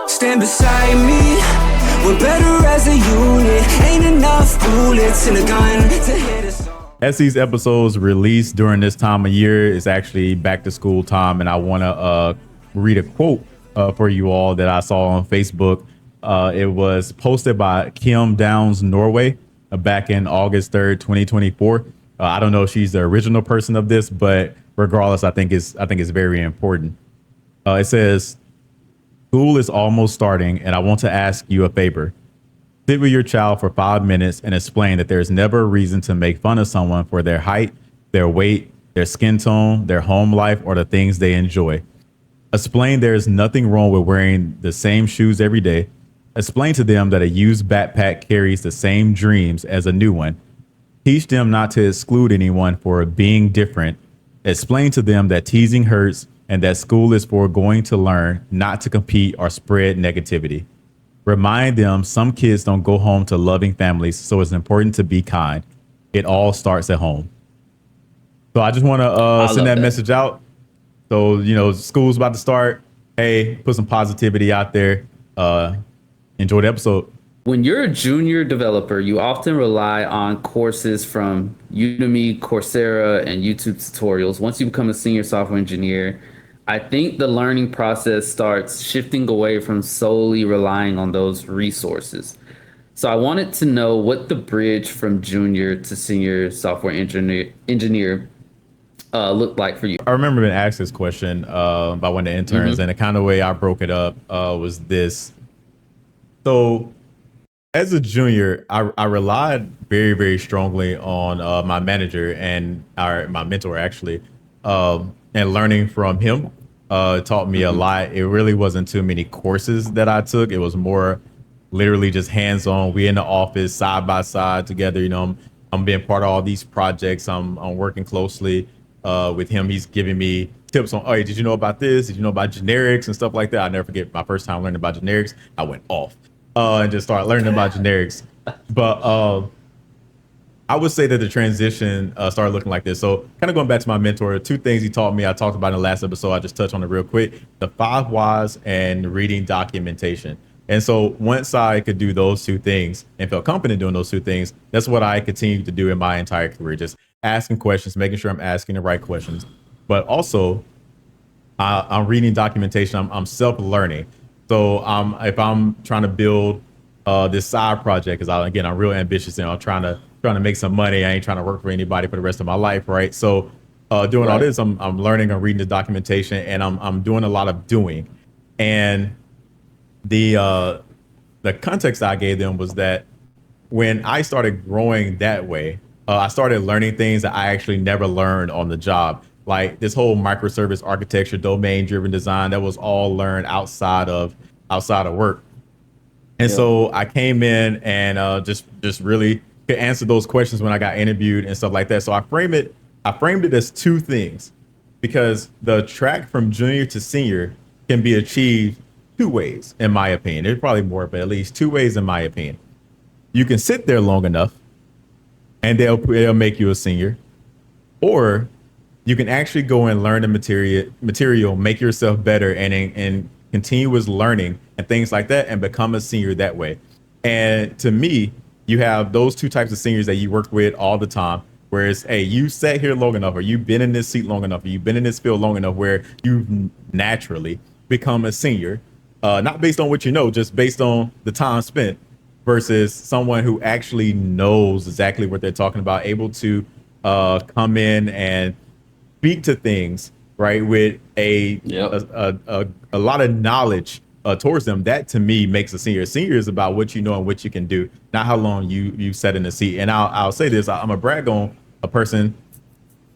Stand beside me. We're better as a unit. Ain't enough bullets in a gun to hit us all. As these episodes release during this time of year, it's actually back to school time, and I want to read a quote for you all that I saw on Facebook. It was posted by Kim Downs Norway back in August 3rd, 2024. I don't know if she's the original person of this, but regardless, I think it's very important. It says, "School is almost starting, and I want to ask you a favor. Sit with your child for 5 minutes and explain that there's never a reason to make fun of someone for their height, their weight, their skin tone, their home life, or the things they enjoy. Explain there's nothing wrong with wearing the same shoes every day. Explain to them that a used backpack carries the same dreams as a new one. Teach them not to exclude anyone for being different. Explain to them that teasing hurts and that school is for going to learn, not to compete or spread negativity. Remind them some kids don't go home to loving families, so it's important to be kind. It all starts at home." So I just want to send that message out. So, school's about to start. Hey, put some positivity out there. Enjoy the episode. When you're a junior developer, you often rely on courses from Udemy, Coursera, and YouTube tutorials. Once you become a senior software engineer, I think the learning process starts shifting away from solely relying on those resources. So I wanted to know what the bridge from junior to senior software engineer looked like for you. I remember being asked this question by one of the interns, and the kind of way I broke it up was this. So as a junior, I relied very, very strongly on my manager and my mentor, actually, and learning from him. Taught me a lot. It really wasn't too many courses that I took. It was more literally just hands-on. We in the office side by side together. I'm being part of all these projects. I'm working closely with him. He's giving me tips on, hey, did you know about this? Did you know about generics and stuff like that? I never forget my first time learning about generics. I went off and just started learning about generics. But I would say that the transition started looking like this. So kind of going back to my mentor, two things he taught me, I talked about in the last episode. I just touched on it real quick: the 5 whys and reading documentation. And so once I could do those two things and felt confident doing those two things, that's what I continued to do in my entire career. Just asking questions, making sure I'm asking the right questions. But also I'm reading documentation. I'm self-learning. So if I'm trying to build this side project, because I'm real ambitious and I'm trying to make some money. I ain't trying to work for anybody for the rest of my life, right? So doing all this, I'm learning, I'm reading the documentation, and I'm doing a lot of doing. And the context I gave them was that when I started growing that way, I started learning things that I actually never learned on the job. Like this whole microservice architecture, domain-driven design, that was all learned outside of work. And so I came in and just really could answer those questions when I got interviewed and stuff like that. So I framed it as two things, because the track from junior to senior can be achieved 2 ways, in my opinion. There's probably more, but at least 2 ways, in my opinion. You can sit there long enough and they'll make you a senior, or you can actually go and learn the material, make yourself better, and continuous learning and things like that, and become a senior that way. And to me, you have those 2 types of seniors that you work with all the time. Whereas, hey, you sat here long enough, or you've been in this seat long enough, or you've been in this field long enough where you've naturally become a senior, not based on what you know, just based on the time spent, versus someone who actually knows exactly what they're talking about, able to come in and speak to things, right, with a lot of knowledge towards them. That to me makes a senior. A senior is about what you know and what you can do, not how long you sat in the seat. And I'll say this: I'm a brag on a person.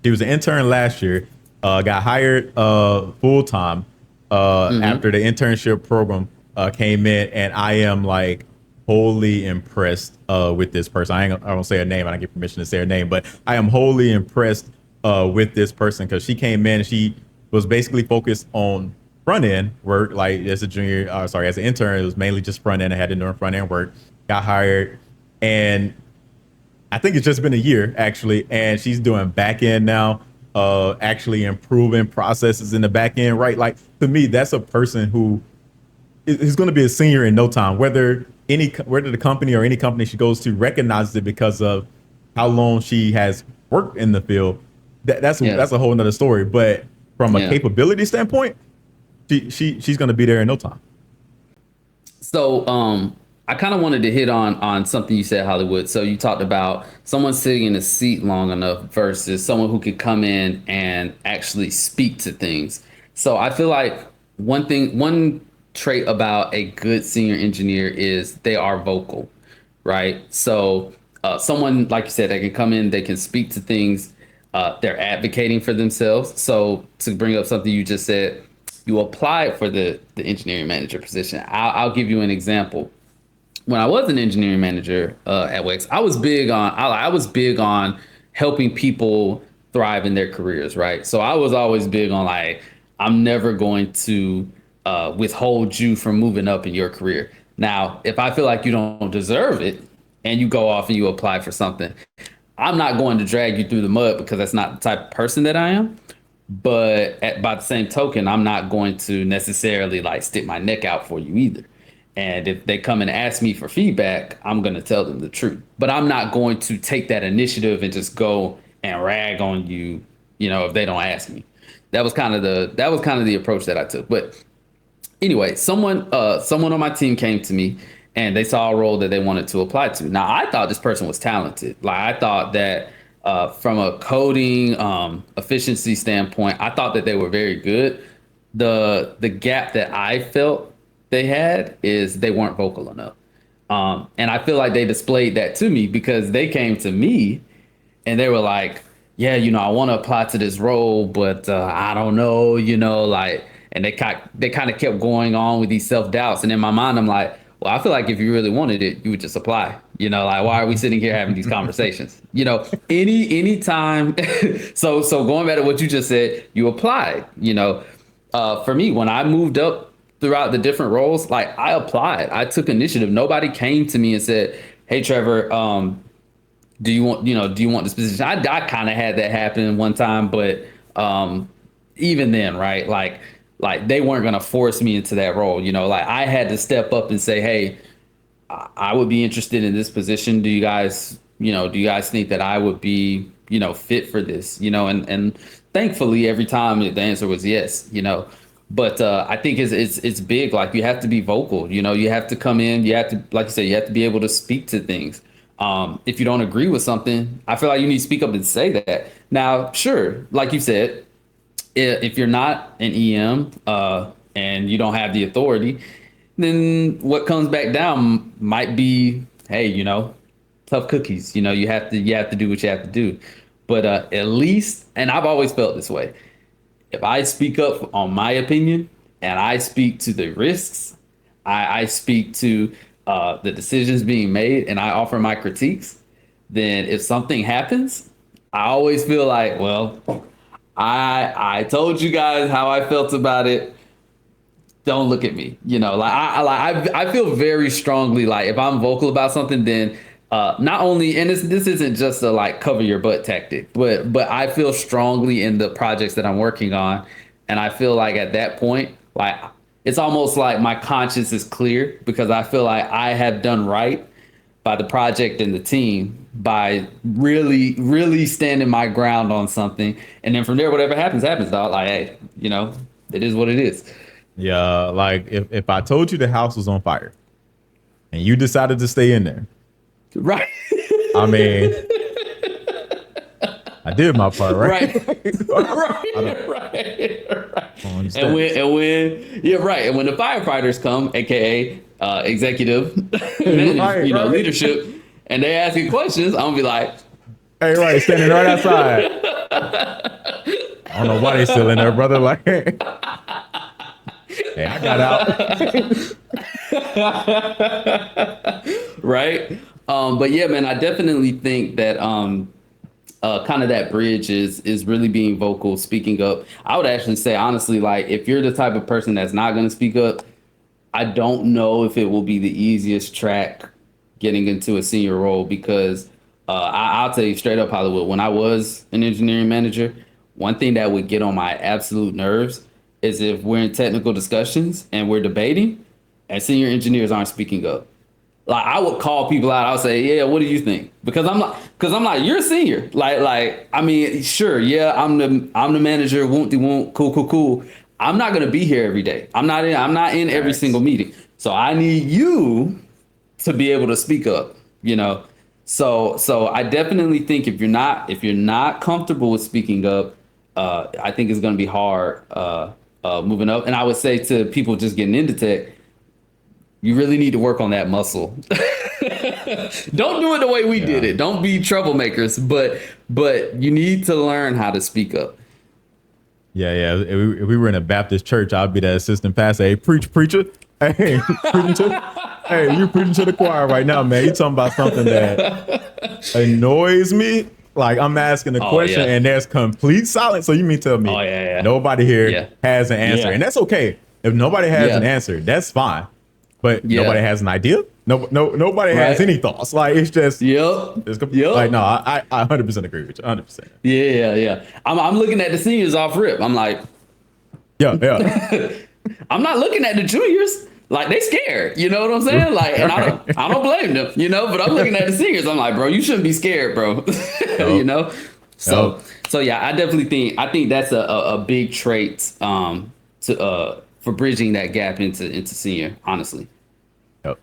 He was an intern last year, got hired full time after the internship program came in, and I am like wholly impressed with this person. I don't say her name. I don't get permission to say her name, but I am wholly impressed with this person, because she came in and she was basically focused on front end work. Like as an intern, it was mainly just front end. I had to do front end work. Got hired, and I think it's just been a year actually, and she's doing back end now. Actually improving processes in the back end, right? Like to me, that's a person who he's going to be a senior in no time. Whether the company or any company she goes to recognizes it because of how long she has worked in the field, Yeah. that's a whole nother story. But from a Yeah. capability standpoint, she's going to be there in no time. So I kind of wanted to hit on something you said, Hollywood. So you talked about someone sitting in a seat long enough versus someone who could come in and actually speak to things. So I feel like one trait about a good senior engineer is they are vocal, right? So someone like you said, they can come in, they can speak to things. They're advocating for themselves. So to bring up something you just said, you applied for the engineering manager position. I'll give you an example. When I was an engineering manager at Wex, I was big on helping people thrive in their careers, right? So I was always big on like, I'm never going to withhold you from moving up in your career. Now, if I feel like you don't deserve it and you go off and you apply for something, I'm not going to drag you through the mud because that's not the type of person that I am. But by the same token, I'm not going to necessarily like stick my neck out for you either. And if they come and ask me for feedback, I'm going to tell them the truth. But I'm not going to take that initiative and just go and rag on you, if they don't ask me. That was kind of the approach that I took. But anyway, someone on my team came to me and they saw a role that they wanted to apply to. Now, I thought this person was talented. Like I thought that from a coding efficiency standpoint, I thought that they were very good. The gap that I felt they had is they weren't vocal enough. And I feel like they displayed that to me because they came to me and they were like, yeah, I want to apply to this role, but I don't know, like, and they kind of kept going on with these self doubts. And in my mind, I'm like, well, I feel like if you really wanted it, you would just apply. Like, why are we sitting here having these conversations? Any time. So going back to what you just said, you applied. For me, when I moved up throughout the different roles, like I applied, I took initiative. Nobody came to me and said, hey, Trevor, do you want this position? I kind of had that happen one time, but even then, right? Like they weren't going to force me into that role. Like I had to step up and say, hey, I would be interested in this position. Do you guys think that I would be, fit for this? And thankfully every time the answer was yes, But I think it's big. Like you have to be vocal. You have to come in. You have to, like you said, you have to be able to speak to things. If you don't agree with something, I feel like you need to speak up and say that. Now, sure, like you said, if you're not an EM and you don't have the authority, then what comes back down might be, hey, tough cookies. You have to do what you have to do. But at least, and I've always felt this way, if I speak up on my opinion and I speak to the risks, I speak to the decisions being made and I offer my critiques, then if something happens, I always feel like, well, I told you guys how I felt about it. Don't look at me. I feel very strongly like if I'm vocal about something, then not only, and this isn't just a like cover your butt tactic, but I feel strongly in the projects that I'm working on, and I feel like at that point, like it's almost like my conscience is clear because I feel like I have done right by the project and the team by really, really standing my ground on something, and then from there, whatever happens, dog. Like, hey, it is what it is. Yeah, like if I told you the house was on fire and you decided to stay in there. Right. I mean, I did my part, right? Right. And when the firefighters come, aka executive, leadership, and they ask you questions, I'm gonna be like, hey, right, standing right outside. I don't know why they still in there, brother. Like, hey, I got out. Right. But yeah, man, I definitely think that kind of that bridge is really being vocal, speaking up. I would actually say, honestly, like if you're the type of person that's not going to speak up, I don't know if it will be the easiest track getting into a senior role because I'll tell you straight up, Hollywood, when I was an engineering manager, one thing that would get on my absolute nerves is if we're in technical discussions and we're debating and senior engineers aren't speaking up. Like I would call people out. I would say, "Yeah, what do you think?" Because I'm like, you're a senior. Like I mean, sure, yeah, I'm the manager. Won't do won't cool. I'm not gonna be here every day. I'm not in every single meeting. So I need you to be able to speak up. You know. So I definitely think if you're not comfortable with speaking up, I think it's gonna be hard moving up. And I would say to people just getting into tech, you really need to work on that muscle. Don't do it the way we did it. Don't be troublemakers, but you need to learn how to speak up. Yeah. If we were in a Baptist church, I'd be the assistant pastor. Hey, preacher. Hey, you preaching to the choir right now, man. You talking about something that annoys me. Like I'm asking a question and there's complete silence. So you mean tell me nobody here has an answer. And that's okay. If nobody has an answer, that's fine. But nobody has an idea. Nobody has any thoughts. Like it's just like no, I 100% agree with you. 100%. Yeah. I'm looking at the seniors off rip. I'm like, I'm not looking at the juniors. Like they scared, you know what I'm saying? Like, and I don't blame them, you know. But I'm looking at the seniors. I'm like, bro, you shouldn't be scared, bro. You know. So yeah, I think that's a big trait for bridging that gap into senior, honestly. Yep.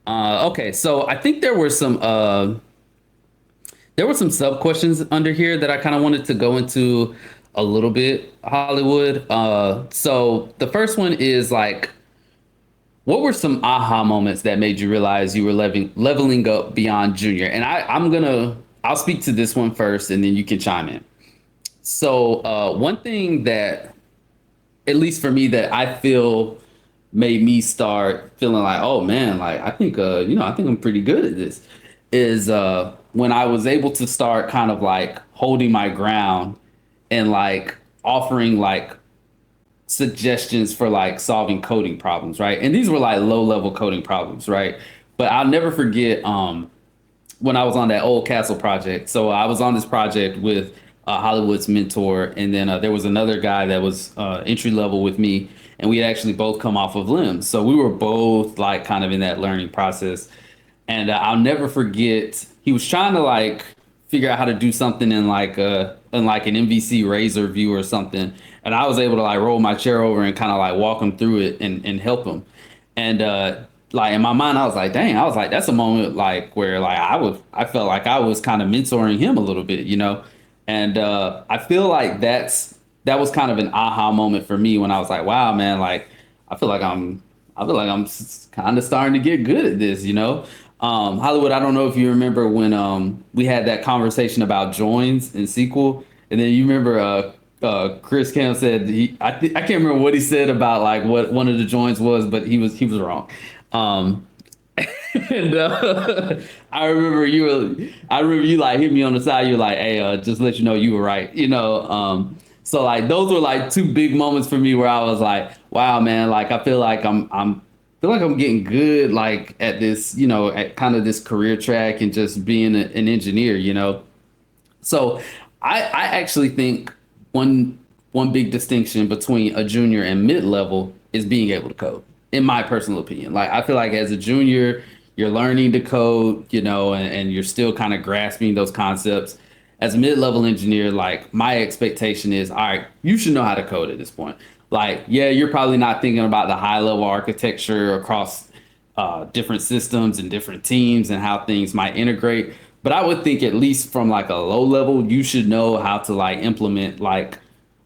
Okay, so I think there were some sub questions under here that I kind of wanted to go into a little bit, Hollywood. So the first one is like, what were some aha moments that made you realize you were leveling up beyond junior? And I'll speak to this one first, and then you can chime in. So one thing that, at least for me, that I feel made me start feeling like, oh man, like I think I'm pretty good at this, is when I was able to start kind of like holding my ground and like offering like suggestions for like solving coding problems, right? And these were like low level coding problems, right? But I'll never forget when I was on that old castle project. So I was on this project with Hollywood's mentor, and then there was another guy that was entry level with me, and we had actually both come off of limbs. So we were both like kind of in that learning process. And I'll never forget, he was trying to like figure out how to do something in like an MVC Razor view or something. And I was able to like roll my chair over and kind of like walk him through it and help him. And like in my mind, I was like, dang, that's a moment like where like I felt like I was kind of mentoring him a little bit, you know? And I feel like that was kind of an aha moment for me when I was like, wow, man, like I feel like I'm kind of starting to get good at this, you know? Hollywood, I don't know if you remember when we had that conversation about joins in SQL, and then you remember Chris Cam said I can't remember what he said about like what one of the joins was, but he was wrong. And I remember you like hit me on the side. You're like, hey, just let you know you were right, you know. So like those were like two big moments for me where I was like, wow, man, like I feel like I'm getting good like at this, you know, at kind of this career track and just being an engineer, you know. So I actually think one big distinction between a junior and mid-level is being able to code, in my personal opinion. Like I feel like as a junior, you're learning to code, you know, and you're still kind of grasping those concepts. As a mid-level engineer, like my expectation is, all right, you should know how to code at this point. Like, yeah, you're probably not thinking about the high-level architecture across different systems and different teams and how things might integrate. But I would think at least from like a low level, you should know how to like implement like,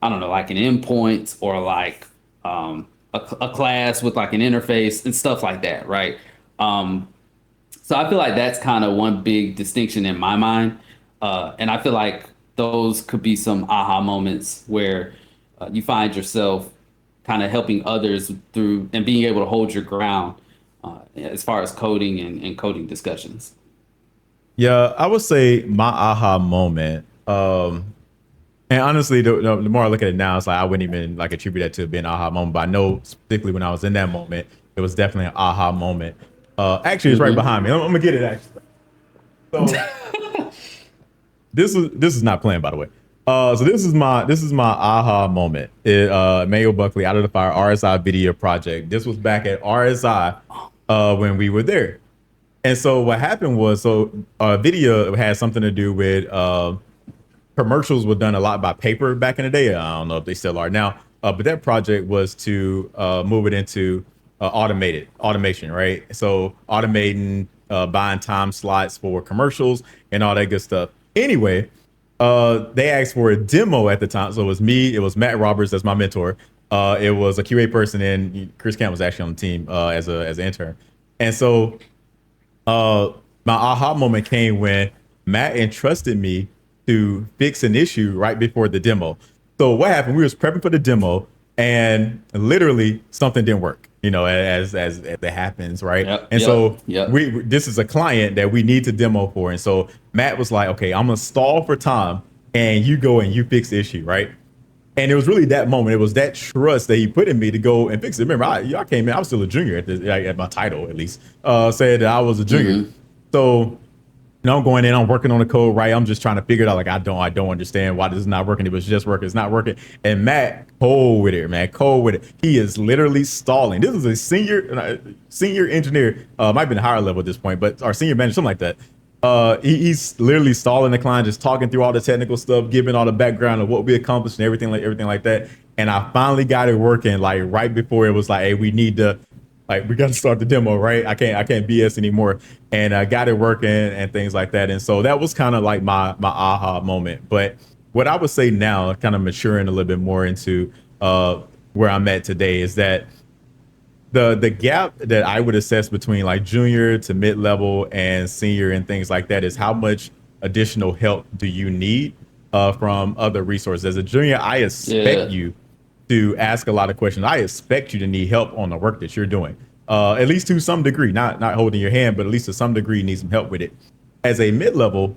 I don't know, like an endpoint or like a class with like an interface and stuff like that, right? So I feel like that's kind of one big distinction in my mind. And I feel like those could be some aha moments where you find yourself kind of helping others through and being able to hold your ground as far as coding and coding discussions. Yeah, I would say my aha moment. And honestly, the more I look at it now, it's like I wouldn't even like attribute that to being an aha moment. But I know particularly when I was in that moment, it was definitely an aha moment. Actually, it's right behind me. I'm gonna get it actually. So this is not planned, by the way. So this is my aha moment. Mayo Buckley out of the fire RSI video project. This was back at RSI when we were there. And so what happened was, video had something to do with commercials were done a lot by paper back in the day. I don't know if they still are now, but that project was to move it into automation, right? So automating, buying time slots for commercials and all that good stuff. Anyway, they asked for a demo at the time. So it was me, it was Matt Roberts, that's my mentor. It was a QA person, and Chris Camp was actually on the team as an intern. And so my aha moment came when Matt entrusted me to fix an issue right before the demo. So what happened? We was prepping for the demo, and literally something didn't work. As that happens, right? So this is a client that we need to demo for, and so Matt was like, "Okay, I'm gonna stall for time, and you go and you fix the issue, right?" And it was really that moment. It was that trust that he put in me to go and fix it. Remember, I came in. I was still a junior at my title, at least. Said that I was a junior. So I'm going in. I'm working on the code, right? I'm just trying to figure it out. Like I don't understand why this is not working. It was just working. It's not working. And Matt, cold with it, man. Cold with it. He is literally stalling. This is a senior engineer. Might have been higher level at this point, but our senior manager, something like that. He's literally stalling the client, just talking through all the technical stuff, giving all the background of what we accomplished and everything like that. And I finally got it working, like right before it was like, hey, we need to, like, we got to start the demo, right? I can't BS anymore. And I got it working and things like that. And so that was kind of like my aha moment. But what I would say now, kind of maturing a little bit more into where I'm at today, is that the gap that I would assess between like junior to mid-level and senior and things like that is how much additional help do you need from other resources. As a junior, I expect you to ask a lot of questions. I expect you to need help on the work that you're doing, at least to some degree, not holding your hand, but at least to some degree you need some help with it. As a mid-level,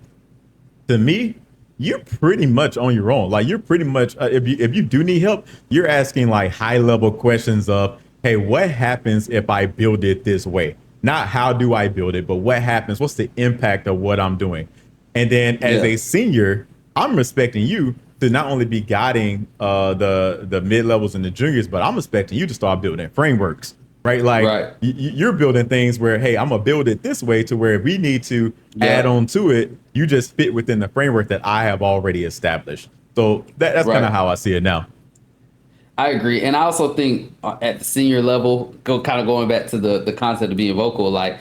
to me, you're pretty much on your own. Like you're pretty much, if you do need help, you're asking like high-level questions of, hey, what happens if I build it this way? Not how do I build it, but what happens? What's the impact of what I'm doing? And then as a senior, I'm respecting you to not only be guiding the mid-levels and the juniors, but I'm expecting you to start building frameworks, right? Like you're building things where, hey, I'm gonna build it this way to where if we need to add on to it, you just fit within the framework that I have already established. So that's kind of how I see it now. I agree. And I also think at the senior level, going back to the concept of being vocal, like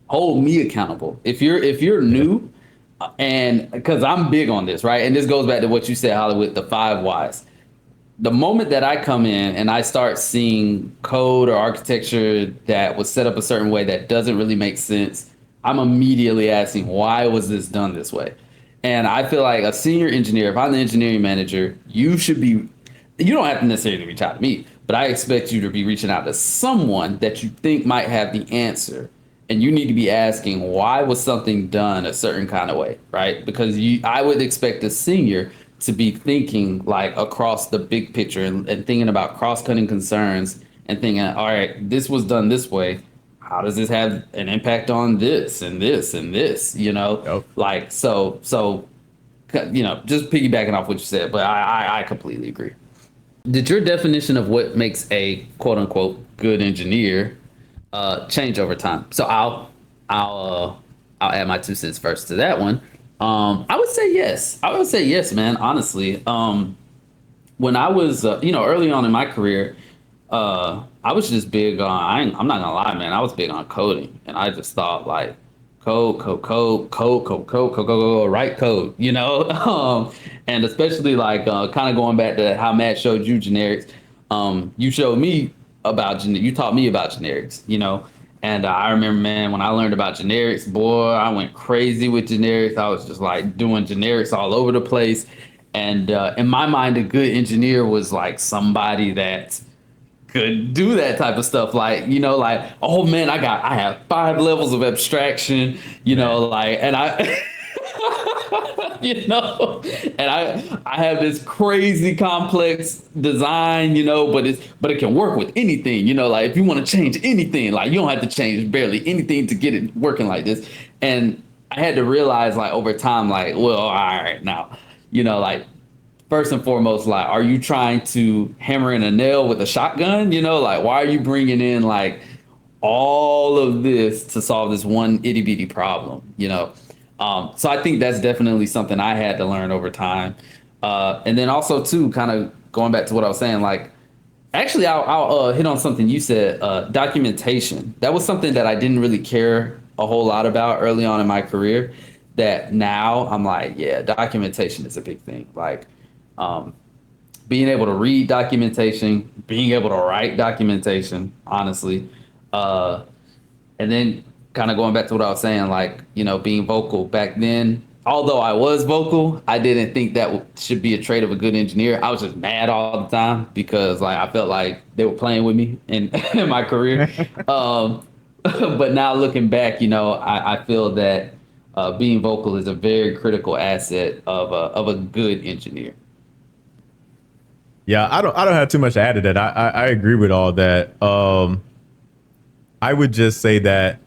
hold me accountable. If you're new, and because I'm big on this, right? And this goes back to what you said, Hollywood, the 5 whys. The moment that I come in and I start seeing code or architecture that was set up a certain way that doesn't really make sense, I'm immediately asking, why was this done this way? And I feel like a senior engineer, if I'm the engineering manager, you don't have to necessarily reach out to me, but I expect you to be reaching out to someone that you think might have the answer. And you need to be asking, why was something done a certain kind of way, right? Because I would expect a senior to be thinking like across the big picture and thinking about cross-cutting concerns and thinking, all right, this was done this way. How does this have an impact on this and this and this, Like, so, just piggybacking off what you said, but I completely agree. Did your definition of what makes a quote unquote good engineer change over time? So I'll add my 2 cents first to that one. I would say yes, man. Honestly, when I was early on in my career, I was just big on. I'm not gonna lie, man. I was big on coding, and I just thought like code, write code, and especially like kind of going back to how Matt showed you generics. You showed me you taught me about generics, and I remember, man, when I learned about generics, boy, I went crazy with generics. I was just like doing generics all over the place. And in my mind, a good engineer was like somebody that could do that type of stuff. Like, like, oh man, I have 5 levels of abstraction, like, and I, and I have this crazy complex design, but it can work with anything, like if you want to change anything, like you don't have to change barely anything to get it working like this. And I had to realize like over time, like, well, all right, now, like first and foremost, like, are you trying to hammer in a nail with a shotgun? You know, like, why are you bringing in like all of this to solve this one itty bitty problem? You know, so I think that's definitely something I had to learn over time. And then also too, kind of going back to what I was saying, like, actually, I'll hit on something you said, documentation. That was something that I didn't really care a whole lot about early on in my career. That now I'm like, yeah, documentation is a big thing. Like, being able to read documentation, being able to write documentation, honestly. And then kind of going back to what I was saying, like, you know, being vocal back then. Although I was vocal, I didn't think that should be a trait of a good engineer. I was just mad all the time because like I felt like they were playing with me in, in my career. But now looking back, you know, I feel that being vocal is a very critical asset of a good engineer. Yeah, I don't have too much to add to that. I agree with all that. I would just say that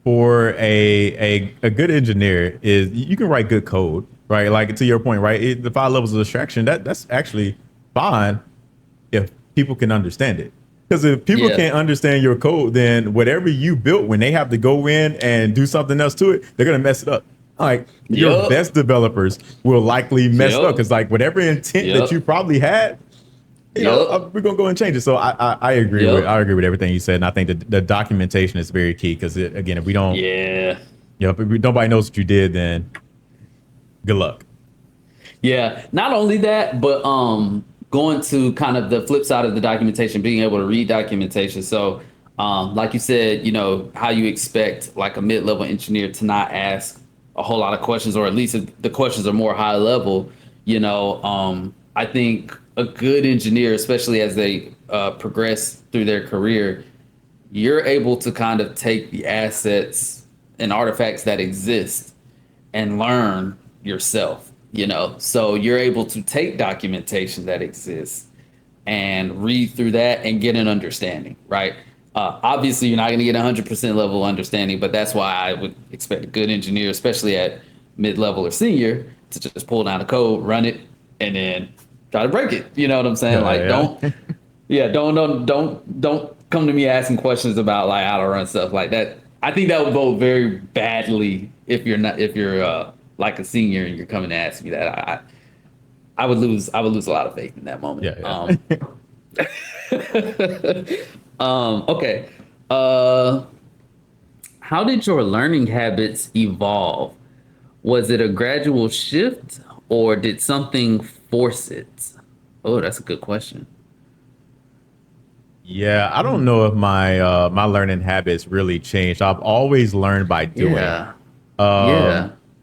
for a good engineer is you can write good code, right? Like to your point, right? The 5 levels of abstraction, that's actually fine if people can understand it. Because if people can't understand your code, then whatever you built, when they have to go in and do something else to it, they're gonna mess it up. Like your best developers will likely mess it up because like whatever intent that you probably had, you know, we're gonna go and change it. So I agree with everything you said, and I think that the documentation is very key because again, if we don't, you know, if nobody knows what you did, then good luck. Yeah, not only that, but going to kind of the flip side of the documentation, being able to read documentation. So, like you said, you know, how you expect like a mid-level engineer to not ask a whole lot of questions, or at least if the questions are more high level, you know, I think a good engineer, especially as they progress through their career, you're able to kind of take the assets and artifacts that exist and learn yourself, you know? So you're able to take documentation that exists and read through that and get an understanding, right? Obviously, you're not going to get 100% level understanding, but that's why I would expect a good engineer, especially at mid-level or senior, to just pull down the code, run it, and then try to break it. You know what I'm saying? Don't come to me asking questions about like how to run stuff like that. I think that would go very badly if you're like a senior and you're coming to ask me that. I would lose a lot of faith in that moment. Okay. How did your learning habits evolve? Was it a gradual shift or did something force it? Oh, that's a good question. Yeah, I don't know if my learning habits really changed. I've always learned by doing. Yeah.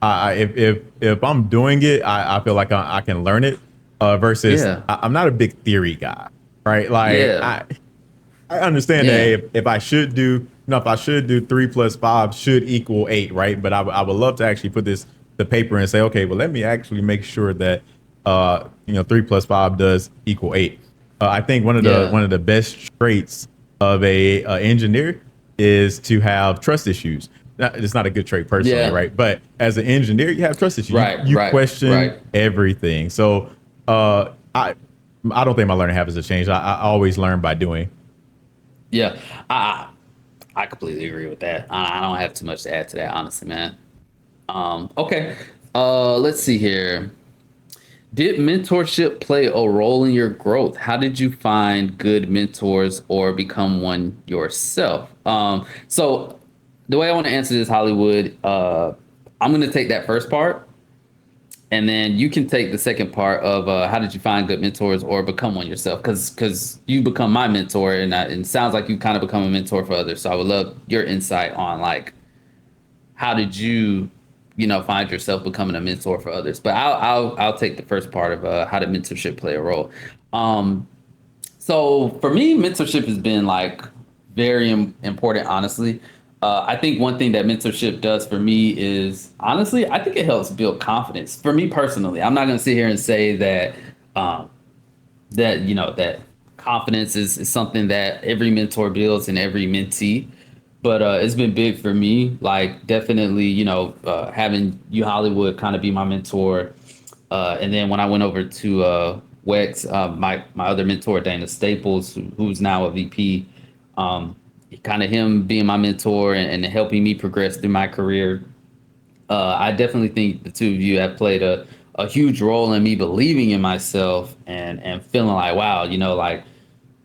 If I'm doing it, I feel like I can learn it. Versus, I'm not a big theory guy, right? Like I understand that if I should do, you know, if I should do 3 + 5 should equal 8, right? But I would love to actually put the paper and say, okay, well, let me actually make sure that you know, 3 + 5 does equal 8. I think one of the best traits of a engineer is to have trust issues. Now, it's not a good trait personally, right? But as an engineer, you have trust issues. You question everything. So I don't think my learning habits have changed. I always learn by doing. Yeah, I completely agree with that. I don't have too much to add to that, honestly, man. Okay, let's see here. Did mentorship play a role in your growth? How did you find good mentors or become one yourself? So the way I want to answer this, Hollywood, I'm going to take that first part, and then you can take the second part of how did you find good mentors or become one yourself? Because you become my mentor, and it sounds like you kind of become a mentor for others. So I would love your insight on like how did you, you know, find yourself becoming a mentor for others. But I'll take the first part of how did mentorship play a role. So for me, mentorship has been like very important, honestly. I think one thing that mentorship does for me is, honestly, I think it helps build confidence. For me personally, I'm not going to sit here and say that that confidence is something that every mentor builds and every mentee. But it's been big for me. Like definitely, you know, having you Hollywood kind of be my mentor, And then when I went over to Wex, my other mentor, Dana Staples, who's now a VP, kind of him being my mentor and helping me progress through my career. I definitely think the two of you have played a huge role in me believing in myself and feeling like, wow, like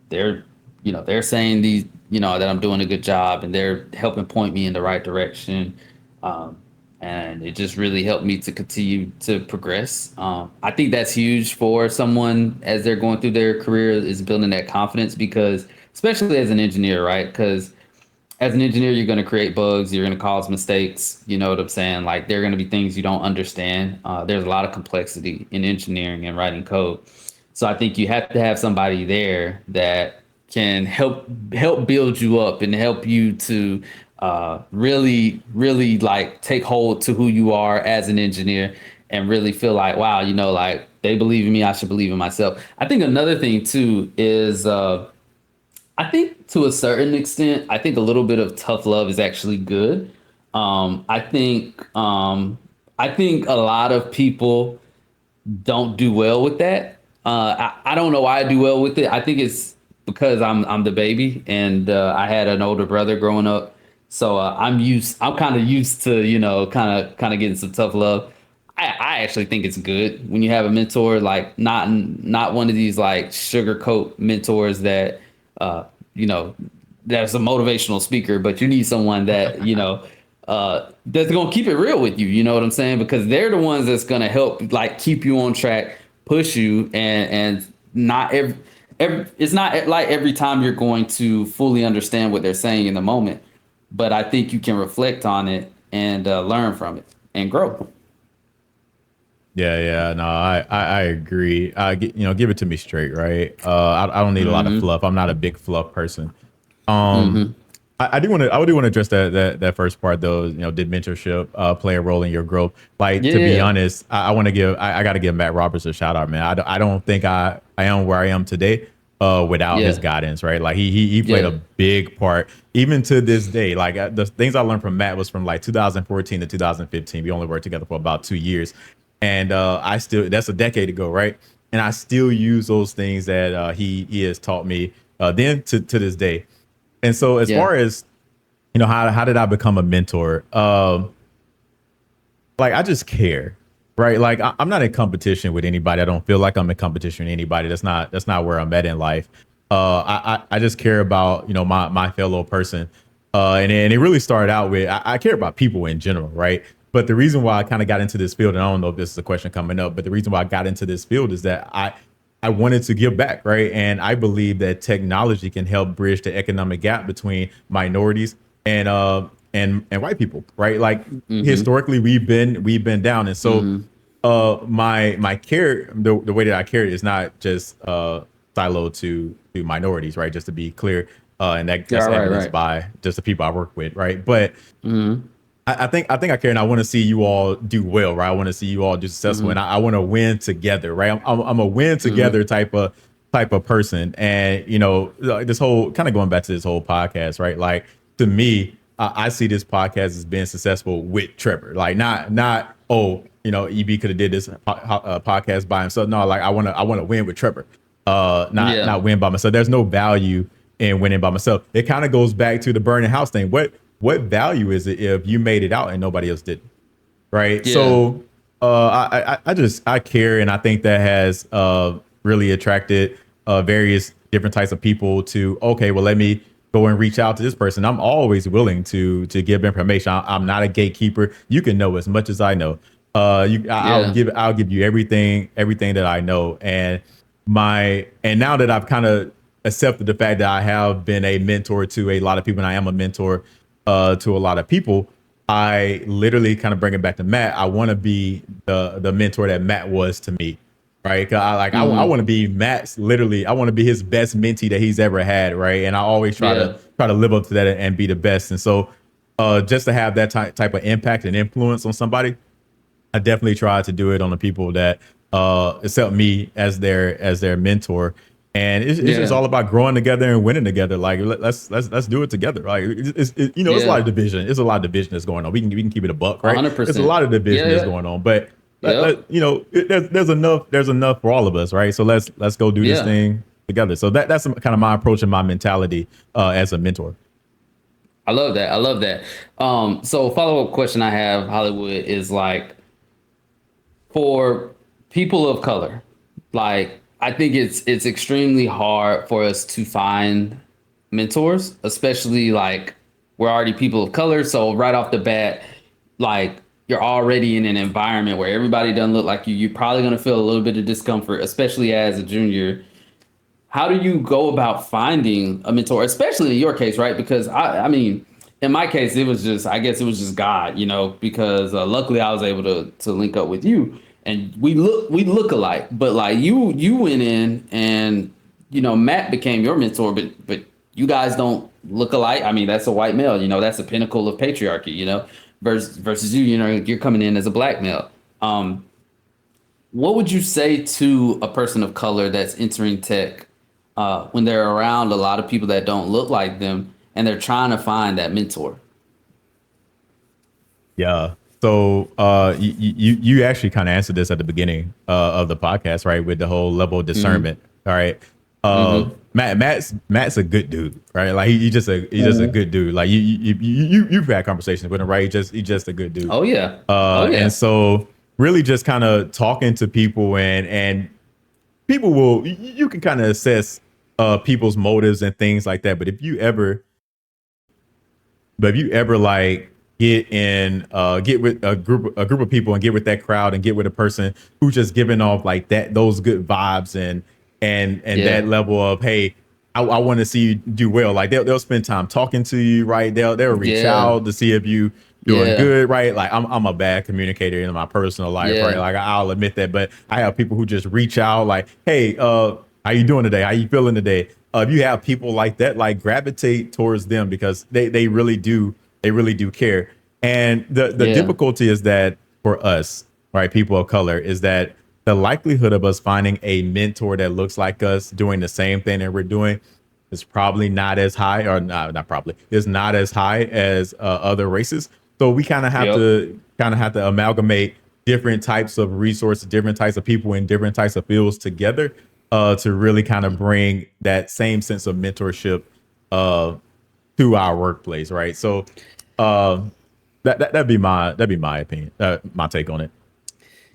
they're, they're saying these, that I'm doing a good job and they're helping point me in the right direction. Um, and it just really helped me to continue to progress. I think that's huge for someone as they're going through their career, is building that confidence, because especially as an engineer, right? Because as an engineer, you're going to create bugs, you're going to cause mistakes. You know what I'm saying? Like, there are going to be things you don't understand. There's a lot of complexity in engineering and writing code. So I think you have to have somebody there that can help build you up and help you to really like take hold to who you are as an engineer, and really feel like, wow, like they believe in me, I should believe in myself. I think another thing too is I think to a certain extent, I think a little bit of tough love is actually good. I think a lot of people don't do well with that. I don't know why I do well with it. I think it's because I'm the baby, and I had an older brother growing up, so I'm kind of used to kind of getting some tough love. I actually think it's good when you have a mentor, like not one of these like sugarcoat mentors that uh, you know that's a motivational speaker, but you need someone that that's gonna keep it real with you. You know what I'm saying? Because they're the ones that's gonna help like keep you on track, push you, and not it's not like every time you're going to fully understand what they're saying in the moment, but I think you can reflect on it and learn from it and grow. Yeah, no, I agree. Give it to me straight, right? I don't need a lot of fluff. I'm not a big fluff person. Um, I do want to address that first part though. Did mentorship play a role in your growth? Like, to be Yeah. honest, I want to I got to give Matt Roberts a shout out, man. I don't think I am where I am today without his Yeah. guidance, right? Like he played a Yeah. big part, even to this day. Like the things I learned from Matt was from like 2014 to 2015. We only worked together for about 2 years, and I still, that's a decade ago, right? And I still use those things that he has taught me then to this day. And so as Yeah. far as how did I become a mentor? Like, I just care, right? Like, I'm not in competition with anybody. I don't feel like I'm in competition with anybody. That's not where I'm at in life. I just care about my fellow person, and it really started out with I care about people in general, right? But the reason why I kind of got into this field, and I don't know if this is a question coming up, but the reason why I got into this field is that I wanted to give back, right? And I believe that technology can help bridge the economic gap between minorities and white people, right? Like, historically, we've been down, and so my care, the way that I care is not just siloed to minorities, right? Just to be clear, and that's Yeah. Right. evidenced Right. by just the people I work with, right? But I think I care, and I want to see you all do well, right? I want to see you all do successful, and I want to win together, right? I'm a win together type of person, and like, this whole kind of going back to this whole podcast, right? Like, to me, I see this podcast as being successful with Trevor, like not oh, EB could have did this podcast by himself. No, like, I want to win with Trevor, Yeah. not win by myself. There's no value in winning by myself. It kind of goes back to the burning house thing. What value is it if you made it out and nobody else did, right? Yeah. So I care, and I think that has really attracted various different types of people to, okay, well, let me go and reach out to this person. I'm always willing to give information. I'm not a gatekeeper. You can know as much as I know. I'll Yeah. give you everything that I know. And now that I've kind of accepted the fact that I have been a mentor to a lot of people, and I am a mentor to a lot of people, I literally kind of bring it back to Matt. I want to be the mentor that Matt was to me, right? 'Cause I want to be Matt's, literally, I want to be his best mentee that he's ever had, right? And I always try Yeah. to live up to that and be the best. And so just to have that type of impact and influence on somebody, I definitely try to do it on the people that accept me as their mentor. And it's just Yeah. all about growing together and winning together. Like, let's do it together. Like, it's a lot Yeah. of division. It's a lot of division that's going on. We can keep it a buck, right? There's a 100%. lot of division Yeah. that's Yeah. going on. But Yep. there's enough for all of us, right? So let's go do this Yeah. thing together. So that's kind of my approach and my mentality as a mentor. I love that. I love that. So a follow-up question I have, Hollywood, is like, for people of color, like, I think it's extremely hard for us to find mentors, especially like we're already people of color. So right off the bat, like, you're already in an environment where everybody doesn't look like you. You're probably gonna feel a little bit of discomfort, especially as a junior. How do you go about finding a mentor, especially in your case, right? Because I mean, in my case, it was just, I guess it was just God, because luckily I was able to link up with you, and we look alike. But like, you went in, and Matt became your mentor, but you guys don't look alike. I mean, that's a white male, that's a pinnacle of patriarchy, versus you, you're coming in as a black male. What would you say to a person of color that's entering tech, when they're around a lot of people that don't look like them, and they're trying to find that mentor? Yeah. So you actually kind of answered this at the beginning of the podcast, right? With the whole level of discernment. All right. Matt's a good dude, right? Like he's just a good dude. Like you've had conversations with him, right? He's just a good dude. Oh yeah. Oh yeah. And so really just kind of talking to people, and people will, you can kind of assess people's motives and things like that. But if you ever like get with a group of people and get with that crowd and get with a person who's just giving off like those good vibes and that level of, hey, I want to see you do well. Like they'll spend time talking to you, right? They'll reach out to see if you doing good, right? Like I'm a bad communicator in my personal life, right? Like I'll admit that, but I have people who just reach out like, hey, how you doing today? How you feeling today? If you have people like that, like gravitate towards them, because they really do care. And the difficulty is that for us, right, people of color, is that the likelihood of us finding a mentor that looks like us doing the same thing that we're doing is probably not as high, or not probably, is not as high as other races. So we kind of have to amalgamate different types of resources, different types of people in different types of fields together to really kind of bring that same sense of mentorship to our workplace, right? So that'd be my opinion, my take on it.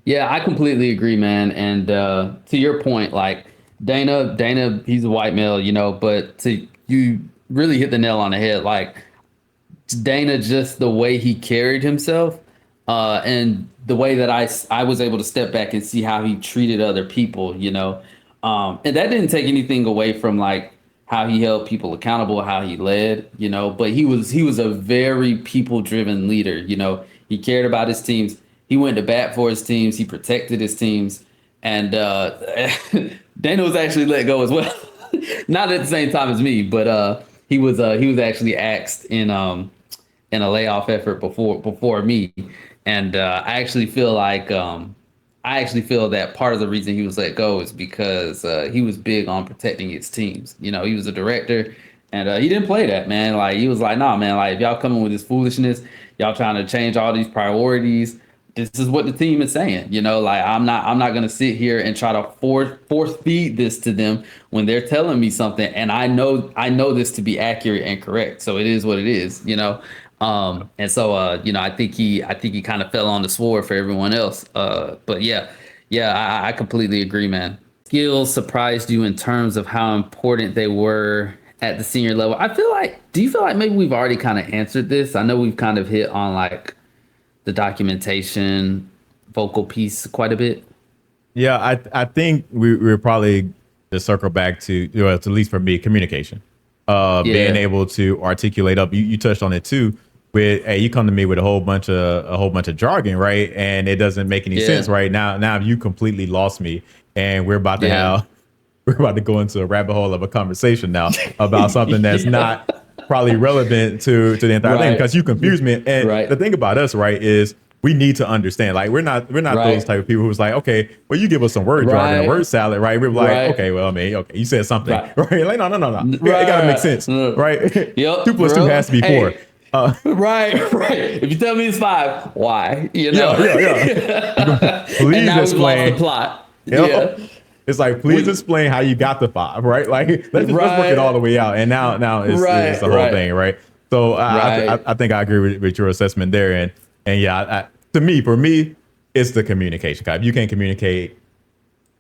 Yeah, I completely agree, man. And to your point, like Dana, he's a white male, but you really hit the nail on the head. Like Dana, just the way he carried himself, and the way that I was able to step back and see how he treated other people, and that didn't take anything away from like how he held people accountable, how he led, but he was a very people driven leader. He cared about his teams. He went to bat for his teams. He protected his teams. And Dana was actually let go as well. Not at the same time as me, but he was actually axed in a layoff effort before me. And I actually feel like that part of the reason he was let go is because he was big on protecting his teams. He was a director, and he didn't play that, man. Like he was like, nah, man. Like if y'all coming with this foolishness, y'all trying to change all these priorities. This is what the team is saying, like I'm not going to sit here and try to force feed this to them when they're telling me something. And I know this to be accurate and correct. So it is what it is, and so, I think he kind of fell on the sword for everyone else. But yeah, I completely agree, man. Skills surprised you in terms of how important they were at the senior level. Do you feel like maybe we've already kind of answered this? I know we've kind of hit on like the documentation vocal piece quite a bit. Yeah, I think we're probably to circle back to, at least for me, communication. Being able to articulate up. You touched on it too. With, hey, you come to me with a whole bunch of jargon, right? And it doesn't make any sense, right? Now you completely lost me, and we're about to go into a rabbit hole of a conversation now about something that's not probably relevant to the entire thing, because you confuse me. And the thing about us, right, is we need to understand. Like we're not those type of people who's like, okay, well, you give us some word jargon, a word salad, right? We're like, okay, well, I mean, okay, you said something, right? Like, no. It gotta make sense, right? 2 + 2 has to be 4. Right, right. If you tell me it's 5, why? You know? Yeah. And Please now we've lost the explain. plot. Yep. Yeah. It's like, please explain how you got the 5, right? Like, let's work it all Right. the way out. And now it's Right. the whole Right. thing, right? So Right. I think I agree with your assessment there. And yeah, for me, it's the communication. 'Cause if you can't communicate,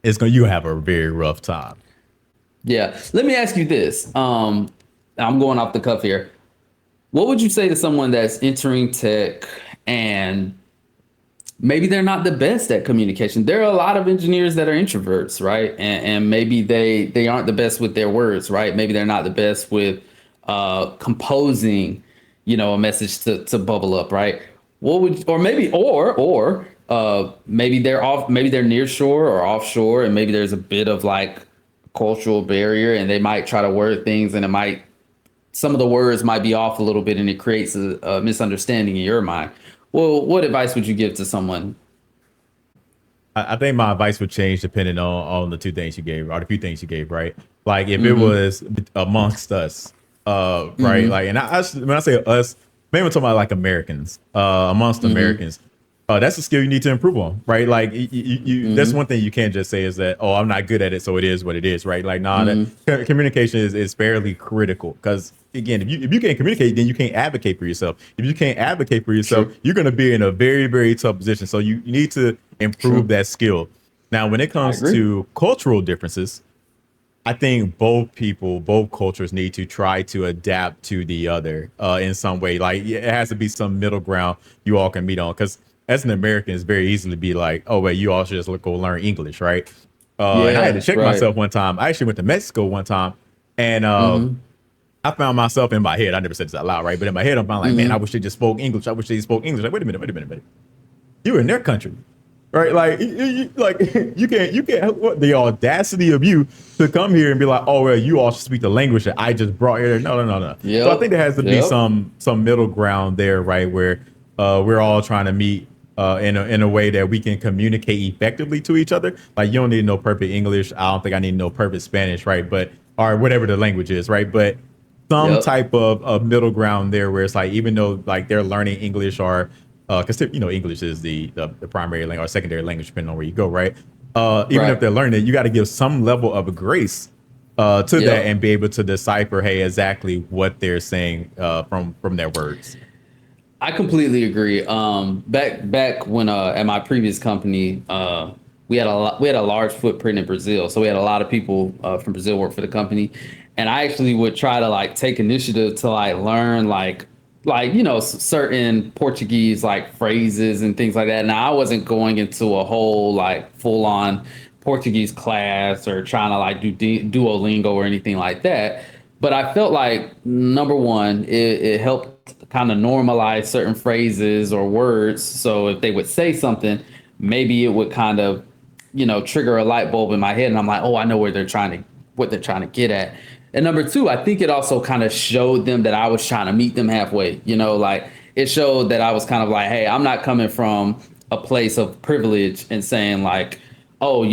you have a very rough time. Yeah. Let me ask you this. I'm going off the cuff here. What would you say to someone that's entering tech and maybe they're not the best at communication? There are a lot of engineers that are introverts, right? And maybe they aren't the best with their words, right? Maybe they're not the best with composing, a message to bubble up, right? What would, or maybe, maybe they're off, maybe they're near shore or offshore, and maybe there's a bit of like cultural barrier, and they might try to word things, and some of the words might be off a little bit, and it creates a misunderstanding in your mind. Well, what advice would you give to someone? I think my advice would change depending on the two things you gave, or the few things you gave, right? Like if it Mm-hmm. was amongst us, right? Mm-hmm. Like, and when I say us, maybe I'm talking about like Americans, amongst Mm-hmm. Americans. That's a skill you need to improve on, right? Like that's Mm-hmm. one thing you can't just say is that, oh, I'm not good at it, so it is what it is, right? Like, nah, that Mm-hmm. communication is fairly critical because again, if you can't communicate, then you can't advocate for yourself. If you can't advocate for yourself, True. you're going to be in a very, very tough position. So you need to improve True. that skill. Now, when it I comes agree. to cultural differences, I think both cultures need to try to adapt to the other in some way. Like it has to be some middle ground you all can meet on. Because as an American, it's very easy to be like, oh wait, you all should just go learn English, right? And I had to Yeah. check Right. myself one time. I actually went to Mexico one time, and Mm-hmm. I found myself in my head. I never said this out loud, right? But in my head, I'm like, man, I Mm-hmm. wish they just spoke English. I wish they spoke English. Like, wait a minute. You're in their country, right? Like, like you can't. What the audacity of you to come here and be like, oh well, you all should speak the language that I just brought here. No. So I think Yep. there has to be Yep. some middle ground there, right? Where we're all trying to meet. In a way that we can communicate effectively to each other. Like you don't need to know perfect English. I don't think I need to know perfect Spanish, right? But or whatever the language is, right? But some Yep. type of middle ground there where it's like even though like they're learning English or because English is the primary language or secondary language depending on where you go, right? Even if Right. they're learning it, you got to give some level of grace to that Yep. and be able to decipher, hey, exactly what they're saying from their words. I completely agree. Back when at my previous company, we had a large footprint in Brazil, so we had a lot of people from Brazil work for the company, and I actually would try to like take initiative to like learn certain Portuguese like phrases and things like that. Now I wasn't going into a whole like full on Portuguese class or trying to like do Duolingo or anything like that. But I felt like number one, it helped kind of normalize certain phrases or words. So if they would say something, maybe it would kind of, trigger a light bulb in my head, and I'm like, oh, I know what they're trying to get at. And number two, I think it also kind of showed them that I was trying to meet them halfway. Like it showed that I was kind of like, hey, I'm not coming from a place of privilege and saying like, oh,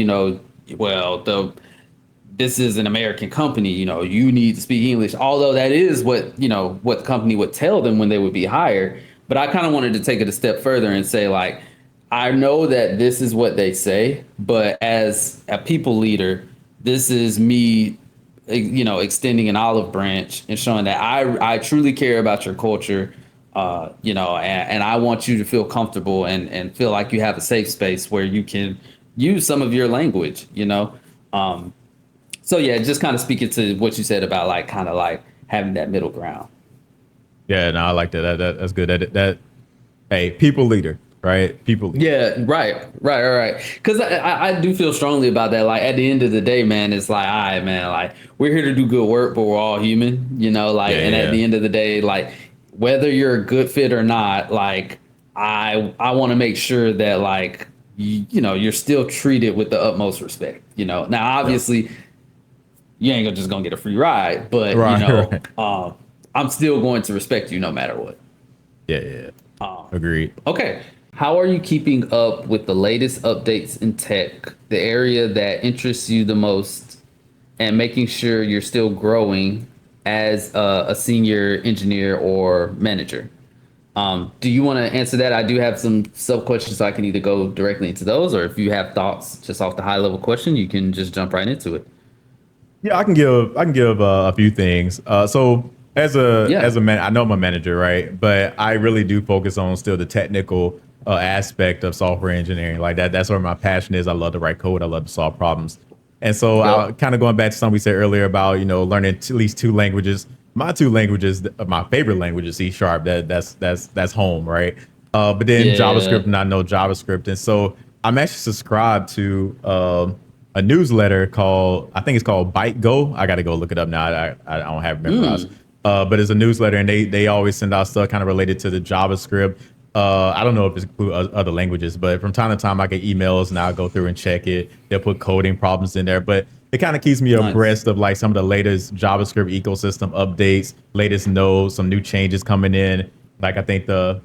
well, this is an American company, you need to speak English. Although that is what the company would tell them when they would be hired. But I kind of wanted to take it a step further and say, like, I know that this is what they say, but as a people leader, this is me, extending an olive branch and showing that I truly care about your culture, and I want you to feel comfortable and feel like you have a safe space where you can use some of your language, Um, so yeah, just kind of speaking to what you said about like kind of like having that middle ground. Yeah, no, I like that. That's good. Hey, people leader, right? People leader. Yeah, right. Because I do feel strongly about that. Like at the end of the day, man, it's like, all right, man, like we're here to do good work, but we're all human, like, Yeah, and at yeah. the end of the day, like whether you're a good fit or not, like I want to make sure that like you're still treated with the utmost respect. Now Yeah. obviously you ain't just gonna get a free ride, but Right, right. I'm still going to respect you no matter what. Yeah. Agreed. Okay. How are you keeping up with the latest updates in tech, the area that interests you the most, and making sure you're still growing as a senior engineer or manager? Do you want to answer that? I do have some sub questions, so I can either go directly into those, or if you have thoughts just off the high level question, you can just jump right into it. Yeah, I can give a few things. So as Yeah. a man, I know I'm a manager, right? But I really do focus on still the technical aspect of software engineering. Like that's where my passion is. I love to write code. I love to solve problems. And so I Yep. kind of going back to something we said earlier about learning at least two languages. My two languages, my favorite language is C sharp. That's home, right? But then Yeah. JavaScript, and I know JavaScript, and so I'm actually subscribed to a newsletter called, I think it's called Byte Go. I got to go look it up now. I don't have it memorized. Mm, But it's a newsletter, and they always send out stuff kind of related to the JavaScript. I don't know if it's include other languages, but from time to time I get emails and I'll go through and check it. They'll put coding problems in there, but it kind of keeps me nice. abreast of like some of the latest JavaScript ecosystem updates, latest nodes, some new changes coming in. Like I think the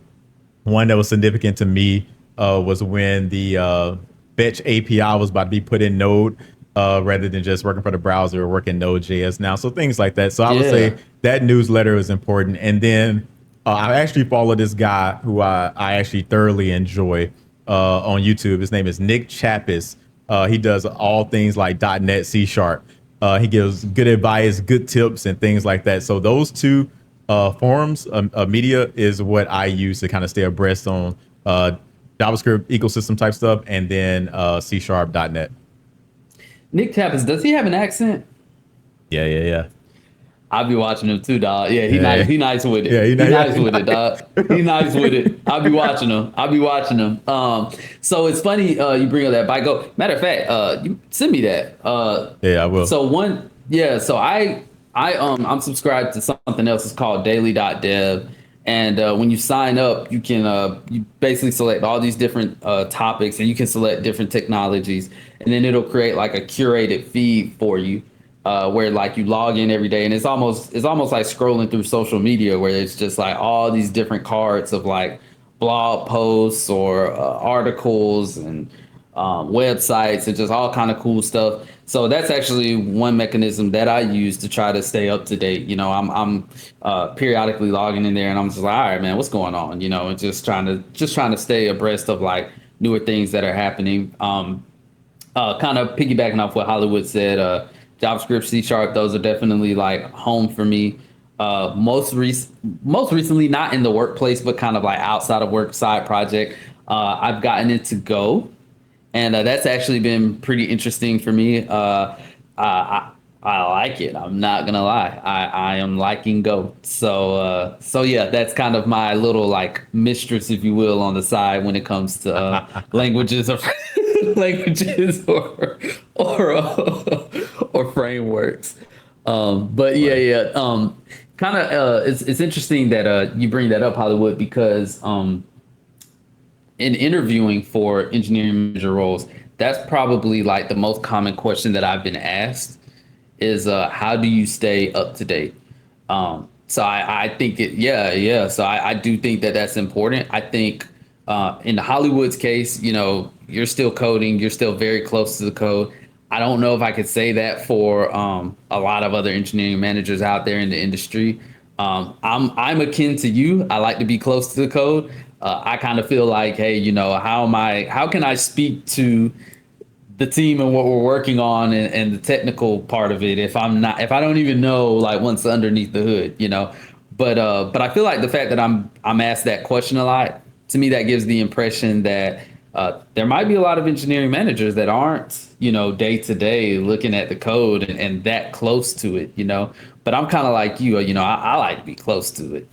one that was significant to me was when the Fetch API was about to be put in Node rather than just working for the browser or working Node.js now. So things like that. So I would say Yeah. that newsletter is important. And then I actually follow this guy who I actually thoroughly enjoy on YouTube. His name is Nick Chappis. He does all things like .NET C Sharp. He gives good advice, good tips, and things like that. So those two forms of media is what I use to kind of stay abreast on JavaScript ecosystem type stuff, and then C Sharp .NET. Nick Tappis, does he have an accent? Yeah, yeah, yeah. I'll be watching him too, dog. Yeah, he nice. Yeah, He nice with yeah, it. you know, He yeah, nice with it, dog. He nice with it. I'll be watching him. I'll be watching him. So it's funny you bring up that bike. Go. Matter of fact, you send me that. yeah, I will. So one, yeah. So I'm subscribed to something else. It's called Daily.dev, and when you sign up, you can you basically select all these different topics, and you can select different technologies, and then it'll create like a curated feed for you where like you log in every day, and it's almost like scrolling through social media where it's just like all these different cards of like blog posts or articles and websites and just all kind of cool stuff. So that's actually one mechanism that I use to try to stay up to date. I'm periodically logging in there, and I'm just like, all right, man, what's going on? And just trying to stay abreast of like newer things that are happening. Kind of piggybacking off what Hollywood said, JavaScript, C Sharp, those are definitely like home for me. Most recently, not in the workplace, but kind of like outside of work, side project. I've gotten into Go, and that's actually been pretty interesting for me. I like it. I'm not gonna lie. I am liking Go. So yeah, that's kind of my little like mistress, if you will, on the side when it comes to languages or languages or frameworks. But yeah, Right. yeah. Kind of. It's interesting that you bring that up, Hollywood, because in interviewing for engineering manager roles, that's probably like the most common question that I've been asked is how do you stay up to date? So I think yeah. So I do think that that's important. I think in the Hollywood's case, you're still coding, you're still very close to the code. I don't know if I could say that for a lot of other engineering managers out there in the industry. I'm akin to you. I like to be close to the code. I kind of feel like, hey, how can I speak to the team and what we're working on and the technical part of it if I don't even know like what's underneath the hood. But I feel like the fact that I'm asked that question a lot, to me that gives the impression that there might be a lot of engineering managers that aren't day to day looking at the code and that close to it. But I'm kind of like you. I like to be close to it.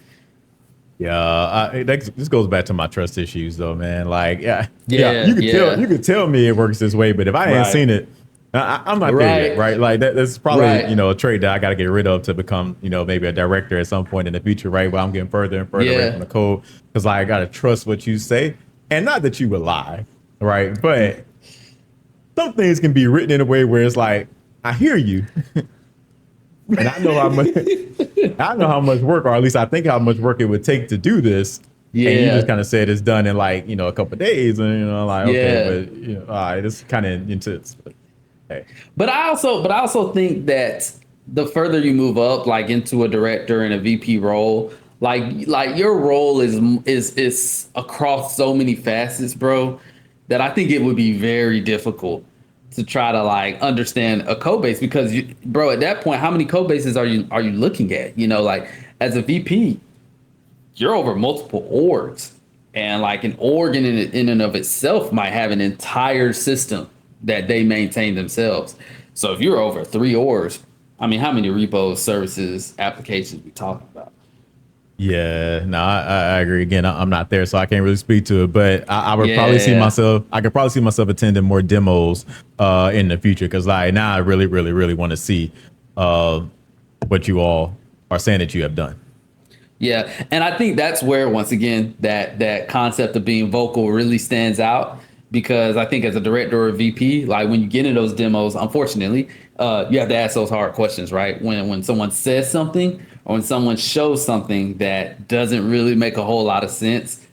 Yeah, this goes back to my trust issues, though, man. Like, yeah, yeah, Yeah, you yeah. could tell me it works this way, but if I ain't Right. seen it, I'm not there yet, Right. right? Like that's probably Right. a trait that I got to get rid of to become maybe a director at some point in the future, right? Where I'm getting further and further away from Yeah. the code because like, I got to trust what you say, and not that you would lie, right? But some things can be written in a way where it's like, I hear you, and I know how much I know how much work, or at least I think how much work it would take to do this. And you just Yeah. kind of said it's done in like, a couple of days. And, like, Yeah. okay, but, all right, it's kind of intense. But, hey, But I also think that the further you move up, like into a director and a VP role, like your role is across so many facets, bro, that I think it would be very difficult to try to like understand a code base because bro, at that point, how many code bases are you looking at? You know, like as a VP, you're over multiple orgs, and like an org in and of itself might have an entire system that they maintain themselves. So if you're over 3 orgs, I mean, how many repos, services, applications we talking about? Yeah, no, I agree. Again, I'm not there, so I can't really speak to it. But I would probably see Yeah. myself. I could probably see myself attending more demos in the future because like now I really, really, really want to see what you all are saying that you have done. Yeah, and I think that's where once again that concept of being vocal really stands out because I think as a director or a VP, like when you get into those demos, unfortunately, you have to ask those hard questions, right? When someone says something or when someone shows something that doesn't really make a whole lot of sense,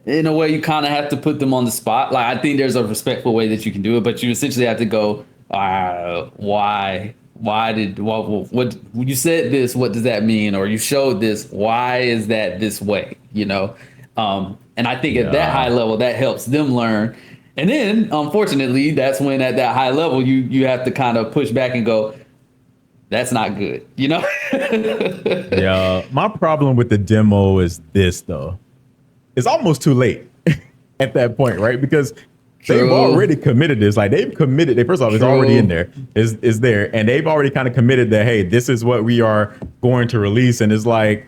in a way you kind of have to put them on the spot. Like I think there's a respectful way that you can do it, but you essentially have to go, what when you said this, what does that mean? Or you showed this, why is that this way? You know? And I think at that high Yeah, level, that helps them learn. And then unfortunately, that's when at that high level, you have to kind of push back and go, that's not good, you know? yeah. My problem with the demo is this though. It's almost too late at that point, right? Because they've True. already committed this. Like they've committed. They first off, it's already in True. there. Is there, and they've already kind of committed that. Hey, this is what we are going to release, and it's like,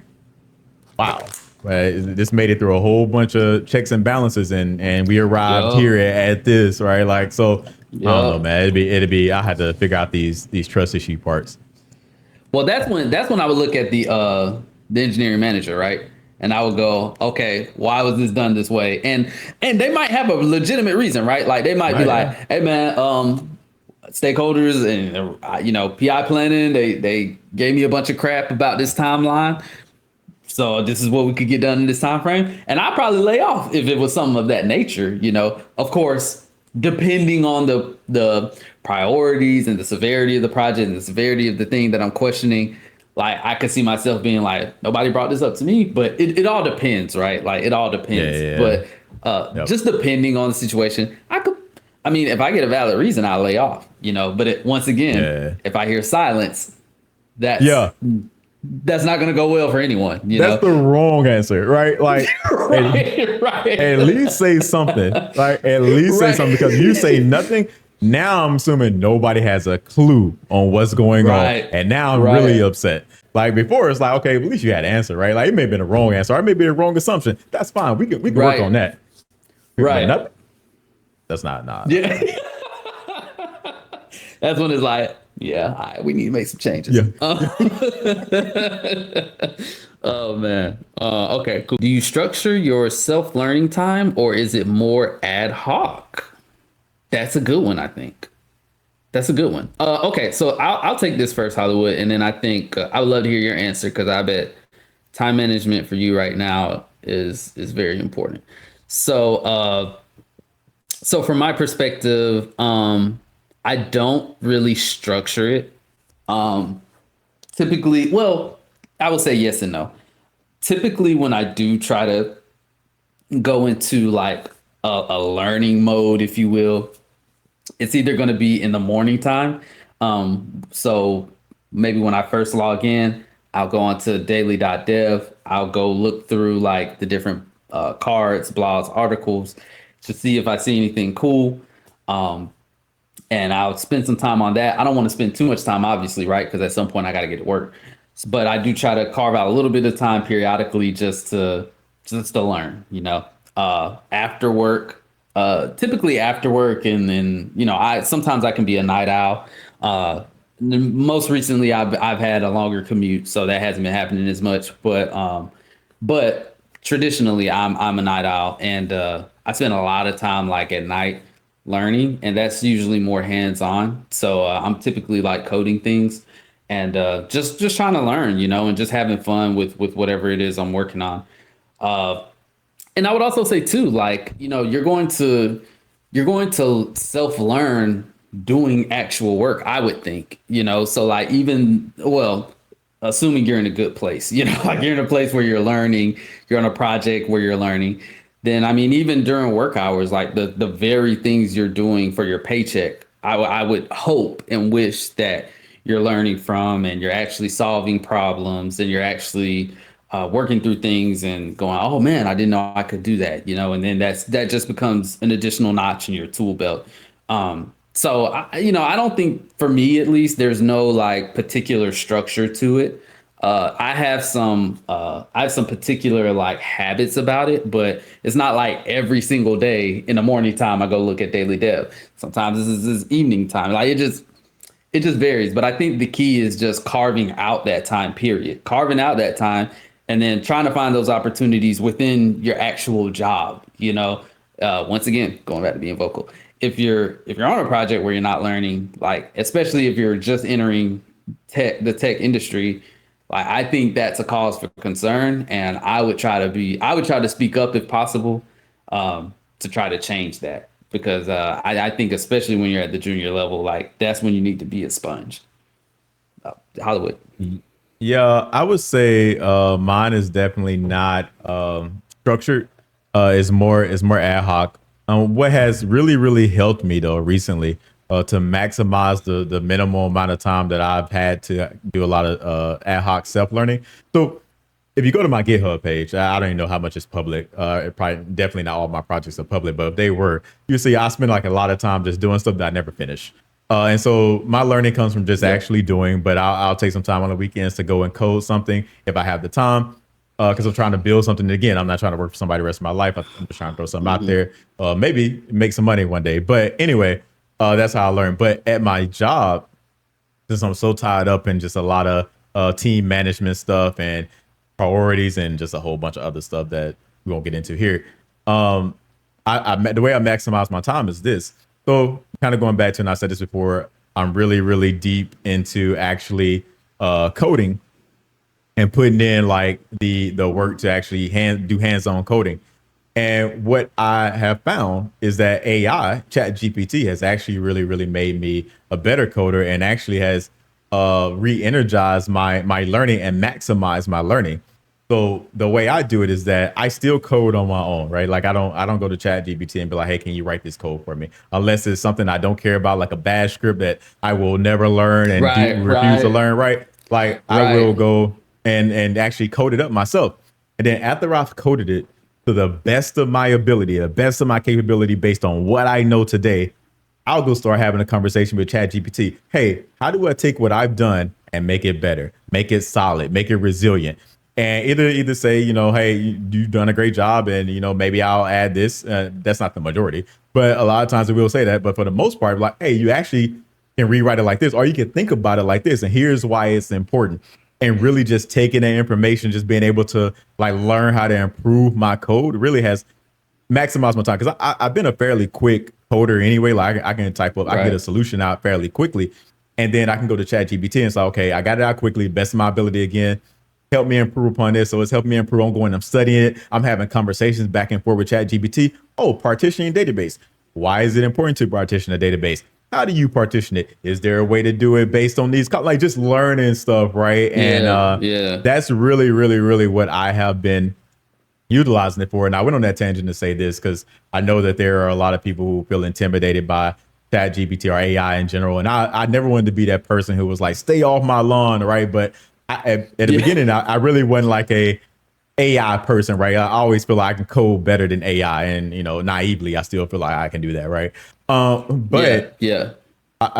wow, this made it through a whole bunch of checks and balances, and we arrived Yup. here at this, right? Like, so I don't know, Yup. man. It'd be. I had to figure out these trust issue parts. Well, that's when I would look at the engineering manager, right? And I would go, okay, why was this done this way? And they might have a legitimate reason, right? Like they might be Right? like, Yeah. hey man, stakeholders and PI planning, they gave me a bunch of crap about this timeline. So this is what we could get done in this time frame. And I'd probably lay off if it was something of that nature, you know. Of course, depending on the priorities and the severity of the project and the severity of the thing that I'm questioning, like I could see myself being like, nobody brought this up to me, but it all depends, right? Like it all Yeah. depends. Yeah. But Yep. just depending on the situation, I mean, if I get a valid reason, I'll lay off, you know. But once again, Yeah. if I hear silence, that's Yeah. that's not going to go well for anyone, you That's know. the wrong answer, right? Like, Right, at right. least say something. Like, at least say Right. something because you say nothing. Now I'm assuming nobody has a clue on what's going on, Right. and now I'm Right. really upset. Like before, it's like, okay, at least you had an answer, right? Like it may have been a wrong answer, or it may be a wrong assumption. That's fine. We can work Right. on that. But Right. nothing. That's not. Yeah. That's when it's like, yeah, all right, we need to make some changes. Yeah. Oh man. Okay, cool. Do you structure your self-learning time or is it more ad hoc? That's a good one, I think. That's a good one. Okay, so I'll take this first, Hollywood, and then I think I would love to hear your answer because I bet time management for you right now is very important. So from my perspective, I don't really structure it. Typically, well, I will say yes and no. Typically, when I do try to go into like a learning mode, if you will, it's either going to be in the morning time. So maybe when I first log in, I'll go onto daily.dev. I'll go look through like the different cards, blogs, articles to see if I see anything cool. And I'll spend some time on that. I don't want to spend too much time, obviously, right? Because at some point I got to get to work. But I do try to carve out a little bit of time periodically just to learn, you know. After work, typically after work, and then I sometimes I can be a night owl. Most recently, I've had a longer commute, so that hasn't been happening as much. But traditionally, I'm a night owl, and I spend a lot of time like at night learning, and that's usually more hands-on. So I'm typically like coding things and just trying to learn, and just having fun with whatever it is I'm working on. And I would also say too, like, you're going to self-learn doing actual work, I would think, so like even, well, assuming you're in a good place, like you're in a place where you're learning, you're on a project where you're learning, then I mean, even during work hours, like the very things you're doing for your paycheck, I would hope and wish that you're learning from and you're actually solving problems and you're actually working through things and going, oh man, I didn't know I could do that, and then that just becomes an additional notch in your tool belt. So I don't think, for me at least, there's no like particular structure to it. I have some particular like habits about it, but it's not like every single day in the morning time I go look at daily dev. Sometimes this is evening time. Like it just varies. But I think the key is just carving out that time period, carving out that time, and then trying to find those opportunities within your actual job. Once again, going back to being vocal. If you're on a project where you're not learning, like especially if you're just entering the tech industry, like I think that's a cause for concern, and I would try to speak up if possible, to try to change that, because I think especially when you're at the junior level, like that's when you need to be a sponge. Hollywood. Yeah, I would say mine is definitely not structured. Is more ad hoc. What has really helped me though recently to maximize the minimal amount of time that I've had to do a lot of ad hoc self learning. So if you go to my GitHub page, I don't even know how much is public. It probably definitely not all my projects are public, but if they were, you see, I spend like a lot of time just doing stuff that I never finish. And so my learning comes from just actually doing, but I'll take some time on the weekends to go and code something if I have the time. Because I'm trying to build something. Again, I'm not trying to work for somebody the rest of my life. I'm just trying to throw something out there. Maybe make some money one day. But anyway, that's how I learn. But at my job, since I'm so tied up in just a lot of team management stuff and priorities and just a whole bunch of other stuff that we won't get into here. The way I maximize my time is this. So kind of going back to, and I said this before, I'm really deep into actually coding and putting in like the work to actually do hands-on coding. And what I have found is that AI, Chat GPT, has actually really made me a better coder and actually has re-energized my learning and maximized my learning. So the way I do it is that I still code on my own, right? Like I don't go to Chat GPT and be like, hey, can you write this code for me? Unless it's something I don't care about, like a bash script that I will never learn and refuse to learn, right? Like I will go and actually code it up myself. And then after I've coded it to the best of my ability, the best of my capability based on what I know today, I'll go start having a conversation with ChatGPT. Hey, how do I take what I've done and make it better, make it solid, make it resilient? And either say, hey, you've done a great job, and maybe I'll add this. That's not the majority, but a lot of times we will say that. But for the most part, like, hey, you actually can rewrite it like this, or you can think about it like this, and here's why it's important. And really just taking that information, just being able to like learn how to improve my code really has maximized my time, because I've been a fairly quick coder anyway. Like I can type up, I can get a solution out fairly quickly, and then I can go to ChatGPT and say, okay, I got it out quickly, best of my ability again. Help me improve upon this. So it's helping me improve. I'm going, I'm studying it. I'm having conversations back and forth with ChatGPT. Oh, partitioning database. Why is it important to partition a database? How do you partition it? Is there a way to do it based on these, like just learning stuff, right? And that's really what I have been utilizing it for. And I went on that tangent to say this because I know that there are a lot of people who feel intimidated by ChatGPT or AI in general. And I never wanted to be that person who was like, stay off my lawn, right? But at the beginning, I really wasn't like a AI person, right? I always feel like I can code better than AI, and naively, I still feel like I can do that, right? But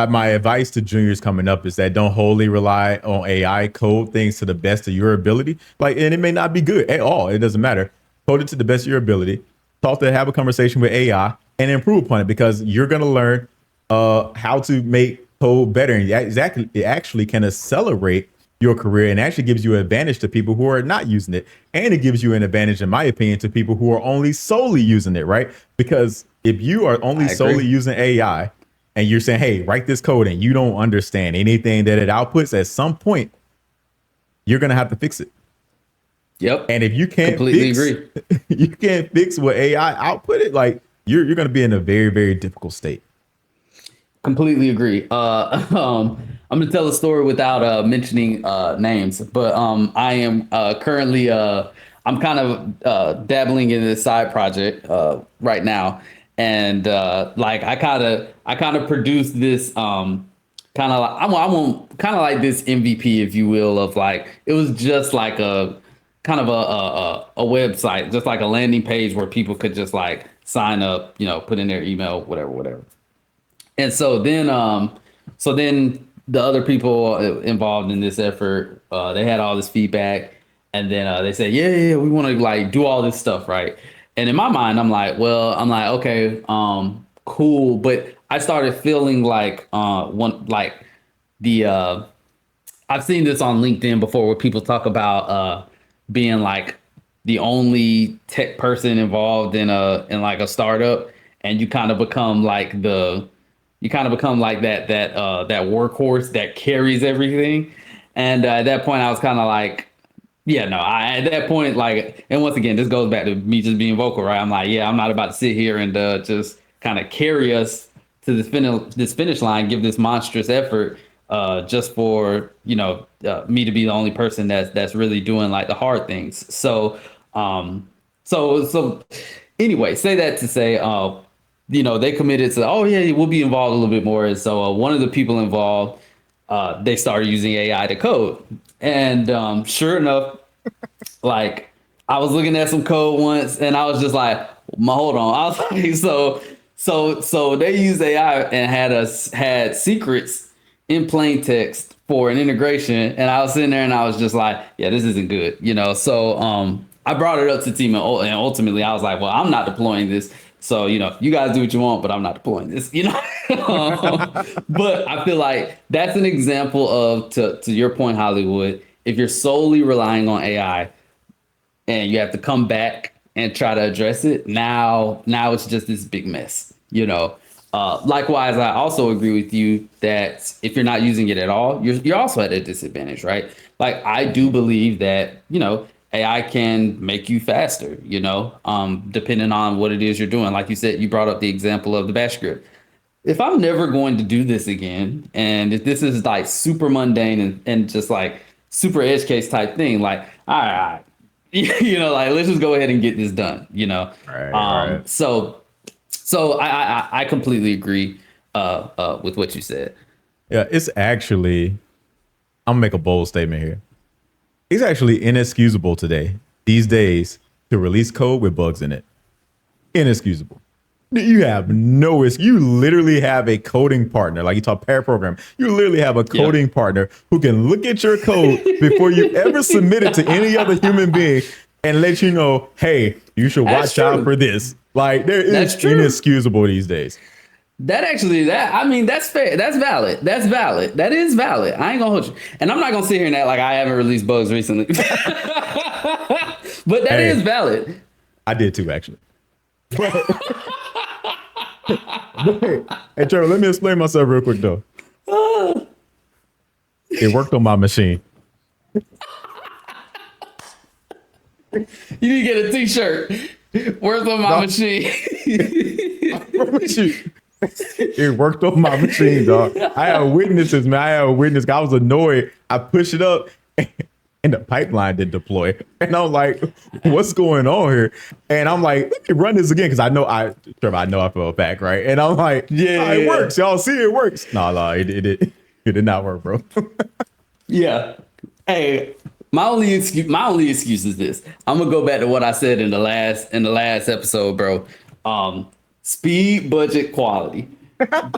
my advice to juniors coming up is that don't wholly rely on AI. Code things to the best of your ability, and it may not be good at all. It doesn't matter. Code it to the best of your ability. Have a conversation with AI and improve upon it, because you're gonna learn how to make code better, and it actually can accelerate your career and actually gives you an advantage to people who are not using it. And it gives you an advantage, in my opinion, to people who are only solely using it, right? Because if you are only solely using AI and you're saying, hey, write this code, and you don't understand anything that it outputs, at some point, you're going to have to fix it. Yep. And if you can't agree. You can't fix what AI output it, like you're going to be in a very, very difficult state. Completely agree. I'm gonna tell a story without mentioning names, but I am currently I'm kind of dabbling in this side project right now, and like I kind of produced this kind of like I want kind of like this MVP, if you will, of like it was just like a kind of a website, just like a landing page where people could just like sign up, put in their email, whatever. And so then the other people involved in this effort, they had all this feedback, and then they said, yeah, we want to like do all this stuff, right? And in my mind, I'm like, okay, cool, but I started feeling like the I've seen this on LinkedIn before where people talk about being like the only tech person involved in like a startup, and you kind of become like that workhorse that carries everything. And at that point, I was kind of like, yeah, no, at that point, like, and once again, this goes back to me just being vocal, right? I'm like, yeah, I'm not about to sit here and just kind of carry us to this finish line, give this monstrous effort just for, me to be the only person that's really doing like the hard things. So anyway, say that to say, they committed to, oh yeah, we'll be involved a little bit more. And so one of the people involved, they started using AI to code. And sure enough, like I was looking at some code once and I was just like, hold on. I was like, so they used AI and had secrets in plain text for an integration. And I was sitting there and I was just like, yeah, this isn't good. So I brought it up to the team, and ultimately I was like, well, I'm not deploying this. So, you guys do what you want, but I'm not deploying this, But I feel like that's an example of, to your point, Hollywood, if you're solely relying on AI and you have to come back and try to address it, now it's just this big mess, Likewise, I also agree with you that if you're not using it at all, you're also at a disadvantage, right? Like, I do believe that, AI can make you faster, depending on what it is you're doing. Like you said, you brought up the example of the bash script. If I'm never going to do this again, and if this is like super mundane and just like super edge case type thing, like, all right, like let's just go ahead and get this done, Right. So I completely agree with what you said. Yeah, it's actually, I'm gonna make a bold statement here. It's actually inexcusable these days, to release code with bugs in it. Inexcusable. You have no risk. You literally have a coding partner, like you talk pair program. You literally have a coding partner who can look at your code before you ever submit it to any other human being and let you know, hey, you should watch out for this. Like, it's inexcusable these days. That's fair. That's valid. That is valid. I ain't gonna hold you. And I'm not gonna sit here and act like I haven't released bugs recently. But that is valid. I did too, actually. Hey, Trevor, let me explain myself real quick, though. It worked on my machine. You need to get a t-shirt. Worked on my machine. It worked on my machine, dog. I had witnesses, man. I was annoyed. I pushed it up and the pipeline didn't deploy. And I'm like, what's going on here? And I'm like, let me run this again. Cause I know I fell back, right? And I'm like, it works. Y'all see it works. No, it did not work, bro. Yeah. Hey, my only excuse is this. I'm gonna go back to what I said in the last episode, bro. Speed, budget, quality.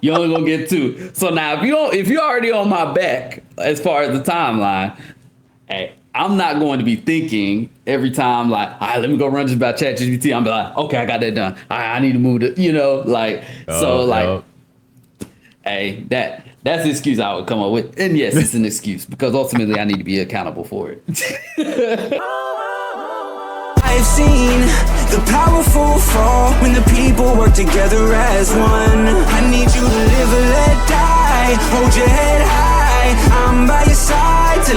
You only gonna get two. So now if you're already on my back as far as the timeline, hey, I'm not going to be thinking every time like, all right, let me go run just about ChatGPT. I'm like, okay, I got that done. I need to move it, hey, that's the excuse I would come up with. And yes, it's an excuse because ultimately I need to be accountable for it. I've seen the powerful fall when the people work together as one. I need you to live or let die. Hold your head high. I'm by your side till